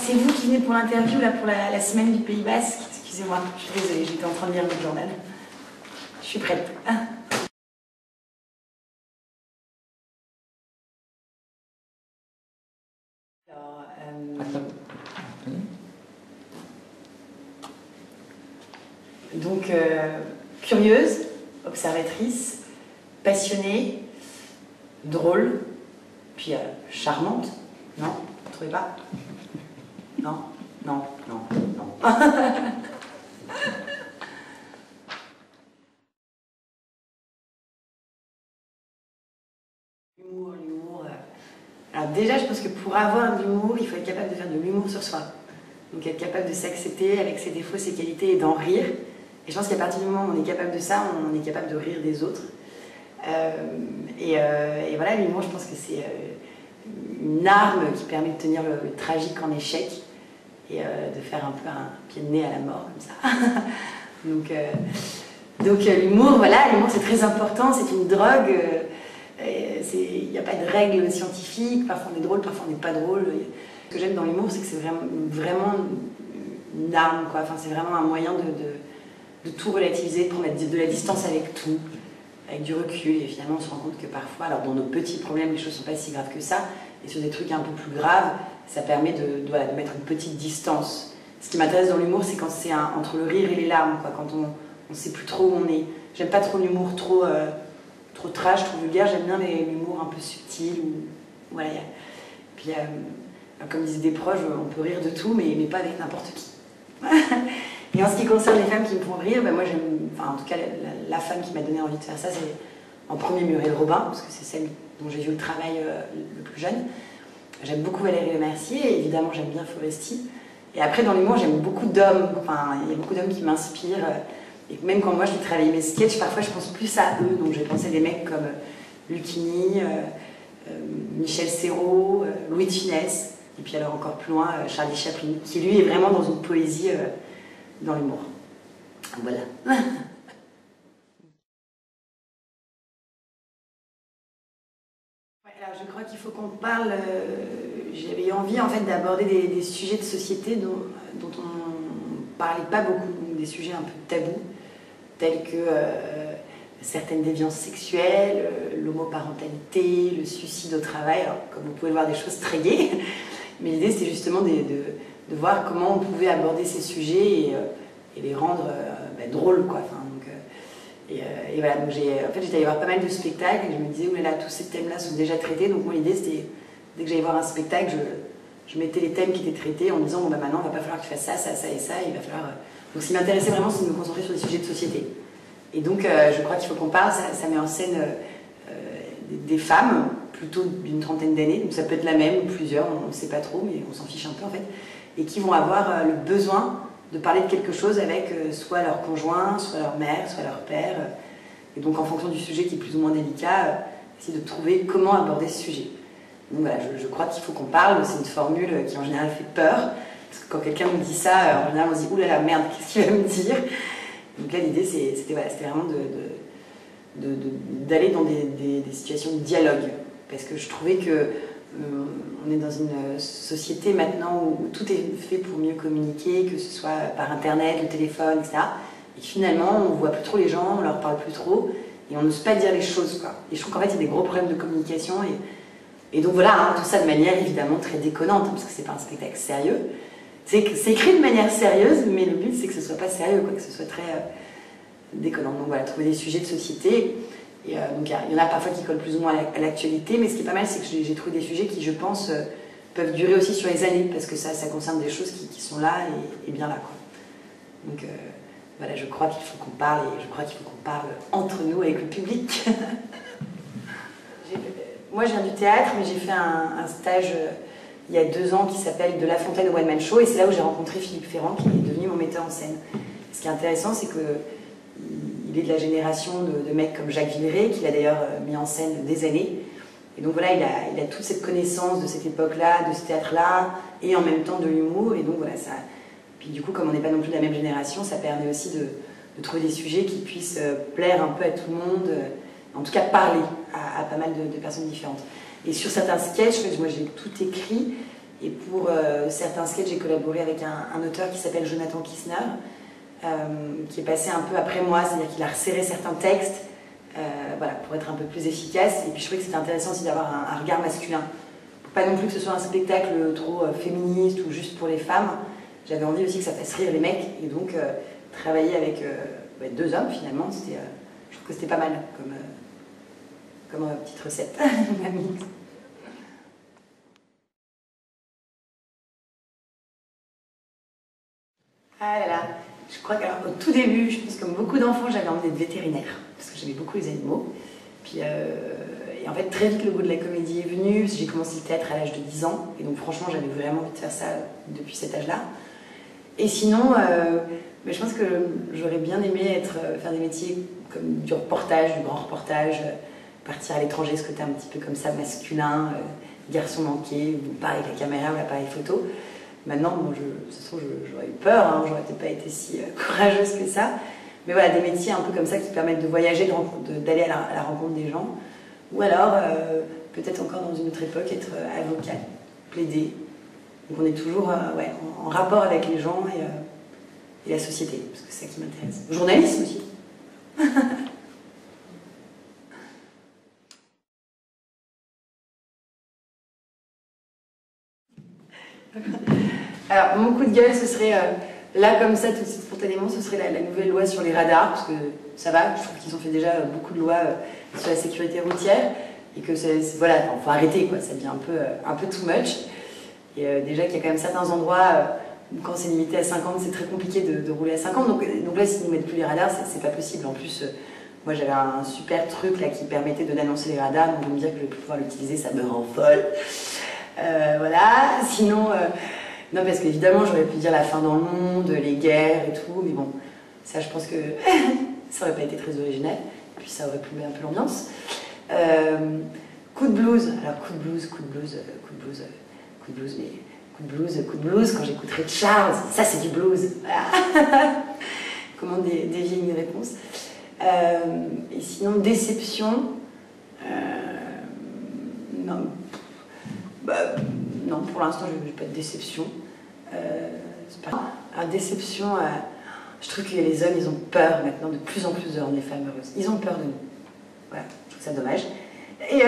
c'est vous qui venez pour l'interview, là, pour la semaine du Pays Basque. Excusez-moi, je suis désolée, j'étais en train de lire le journal. Je suis prête. Alors, donc, curieuse, observatrice, passionnée, drôle, puis charmante. Non, vous ne trouvez pas? Non, non, non, non. L'humour. Alors déjà, je pense que pour avoir de l'humour, il faut être capable de faire de l'humour sur soi. Donc être capable de s'accepter avec ses défauts, ses qualités et d'en rire. Et je pense qu'à partir du moment où on est capable de ça, on est capable de rire des autres. Et voilà, l'humour, je pense que c'est une arme qui permet de tenir le tragique en échec et de faire un peu un pied de nez à la mort, comme ça. donc l'humour, voilà, l'humour c'est très important, c'est une drogue. Il n'y a pas de règles scientifiques, parfois on est drôle, parfois on n'est pas drôle. Ce que j'aime dans l'humour, c'est que c'est vraiment une arme, quoi. Enfin, c'est vraiment un moyen de tout relativiser, de prendre de la distance avec tout, avec du recul, et finalement on se rend compte que parfois, alors dans nos petits problèmes, les choses ne sont pas si graves que ça, et sur des trucs un peu plus graves, ça permet de mettre une petite distance. Ce qui m'intéresse dans l'humour, c'est quand c'est entre le rire et les larmes, quoi, quand on ne sait plus trop où on est. J'aime pas trop l'humour trop trash, trop vulgaire, j'aime bien l'humour un peu subtil. Voilà, puis, comme disaient des proches, on peut rire de tout, mais pas avec n'importe qui. Et en ce qui concerne les femmes qui me font rire, ben moi j'aime, enfin en tout cas la femme qui m'a donné envie de faire ça, c'est en premier Muriel Robin, parce que c'est celle dont j'ai vu le travail le plus jeune. J'aime beaucoup Valérie Lemercier, et évidemment j'aime bien Foresti. Et après dans l'humour, j'aime beaucoup d'hommes, enfin il y a beaucoup d'hommes qui m'inspirent. Et même quand moi je vais travailler mes sketchs, parfois je pense plus à eux. Donc j'ai pensé à des mecs comme Lucchini, Michel Serrault, Louis de Funès, et puis alors encore plus loin, Charlie Chaplin, qui lui est vraiment dans une poésie dans l'humour. Voilà. Alors je crois qu'il faut qu'on parle, j'avais envie en fait d'aborder des sujets de société dont on ne parlait pas beaucoup, des sujets un peu tabous, tels que certaines déviances sexuelles, l'homoparentalité, le suicide au travail. Alors, comme vous pouvez le voir, des choses très gaies, mais l'idée c'était justement de voir comment on pouvait aborder ces sujets et les rendre drôles, quoi. Enfin, et voilà, donc en fait j'étais allée voir pas mal de spectacles et je me disais, oulala, tous ces thèmes-là sont déjà traités, donc moi l'idée c'était, dès que j'allais voir un spectacle, je mettais les thèmes qui étaient traités en me disant, bon bah maintenant il va pas falloir que tu fasses ça, ça, ça et ça, il va falloir... Donc ce qui m'intéressait vraiment, c'est de me concentrer sur des sujets de société. Et donc je crois qu'il faut qu'on parle, ça met en scène des femmes, plutôt d'une trentaine d'années, donc ça peut être la même ou plusieurs, on ne sait pas trop, mais on s'en fiche un peu en fait, et qui vont avoir le besoin de parler de quelque chose avec soit leur conjoint, soit leur mère, soit leur père. Et donc en fonction du sujet qui est plus ou moins délicat, essayer de trouver comment aborder ce sujet. Donc voilà, je crois qu'il faut qu'on parle, c'est une formule qui en général fait peur, parce que quand quelqu'un me dit ça, en général on se dit « oulala, merde, qu'est-ce qu'il va me dire ?» Donc là l'idée c'était vraiment d'aller dans des situations de dialogue, parce que je trouvais que on est dans une société maintenant où tout est fait pour mieux communiquer, que ce soit par internet, le téléphone, etc. Et finalement, on ne voit plus trop les gens, on leur parle plus trop, et on n'ose pas dire les choses, quoi. Et je trouve qu'en fait, il y a des gros problèmes de communication, et donc voilà, hein, tout ça de manière évidemment très déconnante, hein, parce que c'est pas un spectacle sérieux. C'est écrit de manière sérieuse, mais le but c'est que ce soit pas sérieux, quoi, que ce soit très déconnant. Donc voilà, trouver des sujets de société. Et donc il y en a parfois qui collent plus ou moins à l'actualité, mais ce qui est pas mal, c'est que j'ai trouvé des sujets qui, je pense, peuvent durer aussi sur les années, parce que ça concerne des choses qui sont là et bien là, quoi. Donc voilà, je crois qu'il faut qu'on parle, et je crois qu'il faut qu'on parle entre nous, avec le public. Moi, je viens du théâtre, mais j'ai fait un stage il y a 2 ans qui s'appelle De La Fontaine au One Man Show, et c'est là où j'ai rencontré Philippe Ferrand, qui est devenu mon metteur en scène. Ce qui est intéressant, c'est que il est de la génération de mecs comme Jacques Villeray, qu'il a d'ailleurs mis en scène des années. Et donc voilà, il a toute cette connaissance de cette époque-là, de ce théâtre-là, et en même temps de l'humour. Et donc voilà, ça. Puis du coup, comme on n'est pas non plus de la même génération, ça permet aussi de trouver des sujets qui puissent plaire un peu à tout le monde, en tout cas parler à pas mal de personnes différentes. Et sur certains sketchs, moi j'ai tout écrit, Et pour certains sketchs, j'ai collaboré avec un auteur qui s'appelle Jonathan Kissner, qui est passé un peu après moi, c'est-à-dire qu'il a resserré certains textes voilà, pour être un peu plus efficace. Et puis je trouvais que c'était intéressant aussi d'avoir un regard masculin. Pour pas non plus que ce soit un spectacle trop féministe ou juste pour les femmes. J'avais envie aussi que ça fasse rire les mecs. Et donc travailler avec deux hommes finalement, je trouve que c'était pas mal comme petite recette. Ah là là, je crois qu'au tout début, je pense que comme beaucoup d'enfants, j'avais envie d'être vétérinaire, parce que j'aimais beaucoup les animaux. Puis, et en fait, très vite, le goût de la comédie est venu, parce que j'ai commencé le théâtre à l'âge de 10 ans, et donc franchement, j'avais vraiment envie de faire ça depuis cet âge-là. Et sinon, mais je pense que j'aurais bien aimé faire des métiers comme du reportage, du grand reportage, partir à l'étranger, ce côté un petit peu comme ça, masculin, garçon manqué, pareil avec la caméra ou l'appareil photo. Maintenant, bon, ça se trouve, j'aurais eu peur, hein, j'aurais peut-être pas été si courageuse que ça. Mais voilà, des métiers un peu comme ça qui permettent de voyager, d'aller à la rencontre des gens. Ou alors, peut-être encore dans une autre époque, être avocat, plaider. Donc on est toujours ouais, en rapport avec les gens et la société, parce que c'est ça qui m'intéresse. Journalisme aussi. Alors, mon coup de gueule, ce serait, là comme ça, tout de suite spontanément, ce serait la nouvelle loi sur les radars, parce que ça va, je trouve qu'ils ont fait déjà beaucoup de lois sur la sécurité routière, et que voilà, il faut arrêter, quoi, ça devient un peu too much. Et déjà qu'il y a quand même certains endroits où quand c'est limité à 50, c'est très compliqué de rouler à 50, donc là, s'ils ne mettent plus les radars, c'est pas possible. En plus, moi j'avais un super truc là qui permettait d'annoncer les radars, donc de me dire que je vais plus pouvoir l'utiliser, ça me rend folle. Voilà, sinon... non, parce qu'évidemment, j'aurais pu dire la fin dans le monde, les guerres et tout, mais bon, ça, je pense que ça aurait pas été très original, puis ça aurait plombé un peu l'ambiance. Coup de blues, alors coup de blues, quand j'écouterai Charles, ça c'est du blues. Voilà. Comment dévier une réponse. Et sinon, déception, non. Non, pour l'instant, je n'ai pas de déception. Déception, je trouve que les hommes, ils ont peur maintenant de plus en plus de rendre les femmes heureuses. Ils ont peur de nous. Voilà, je trouve ça dommage. Et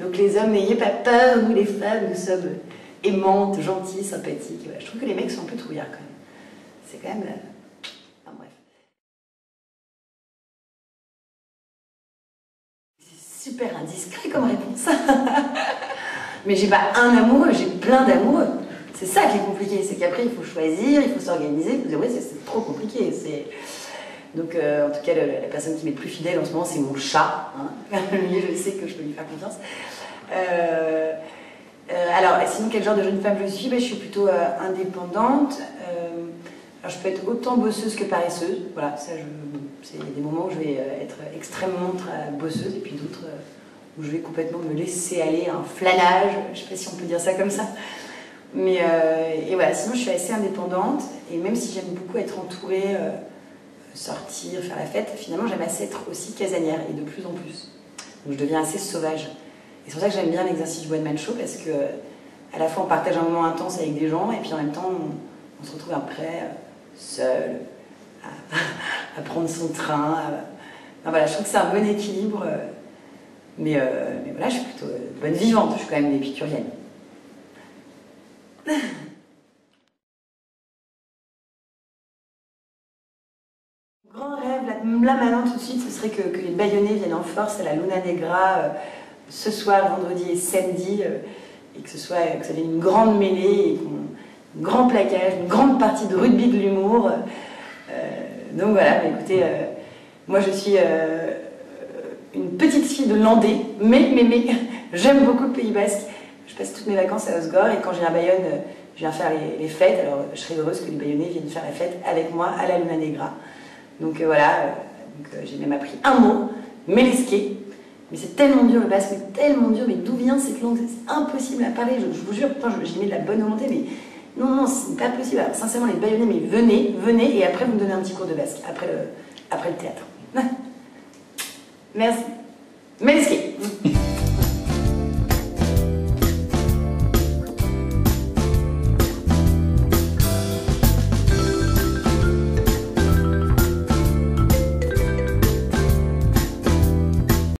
donc les hommes, n'ayez pas peur, nous les femmes, nous sommes aimantes, gentilles, sympathiques. Voilà. Je trouve que les mecs sont un peu trouillards quand même. C'est quand même... Enfin, bref. C'est super indiscret comme réponse. Mais j'ai pas un amoureux, j'ai plein d'amoureux. C'est ça qui est compliqué, c'est qu'après il faut choisir, il faut s'organiser. Vous dire, oui, c'est trop compliqué. Donc en tout cas, la personne qui m'est le plus fidèle en ce moment, c'est mon chat. Hein. Lui, je sais que je peux lui faire confiance. Alors, sinon, quel genre de jeune femme je suis? Je suis plutôt indépendante. Alors, je peux être autant bosseuse que paresseuse. Voilà, ça, c'est des moments où je vais être extrêmement bosseuse et puis d'autres... où je vais complètement me laisser aller à un flânage, je ne sais pas si on peut dire ça comme ça. Mais et voilà, sinon je suis assez indépendante, et même si j'aime beaucoup être entourée, sortir, faire la fête, finalement j'aime assez être aussi casanière, et de plus en plus. Donc je deviens assez sauvage. Et c'est pour ça que j'aime bien l'exercice du one man show, parce que à la fois on partage un moment intense avec des gens, et puis en même temps on se retrouve après seul, à prendre son train. Non, voilà, je trouve que c'est un bon équilibre. Mais voilà, je suis plutôt bonne vivante, je suis quand même une épicurienne. Grand rêve, là maintenant tout de suite, ce serait que les Bayonnais viennent en force à la Luna Negra ce soir, vendredi et samedi, et que ça devienne une grande mêlée, et un grand plaquage, une grande partie de rugby de l'humour. Donc voilà, écoutez, moi je suis... une petite fille de Landais, mais j'aime beaucoup le Pays Basque. Je passe toutes mes vacances à Osgore et quand je viens à Bayonne, je viens faire les fêtes. Alors je serais heureuse que les Bayonnais viennent faire la fête avec moi à la Luna Negra. Donc voilà, j'ai même appris un mot, melesqué. Mais c'est tellement dur le basque, mais tellement dur. Mais d'où vient cette langue? C'est impossible à parler, je vous jure. Pourtant j'y mets de la bonne volonté, mais non, c'est pas possible. Alors, sincèrement, les Bayonnais, mais venez, et après vous me donnez un petit cours de basque, après le théâtre. Merci. Melesqué.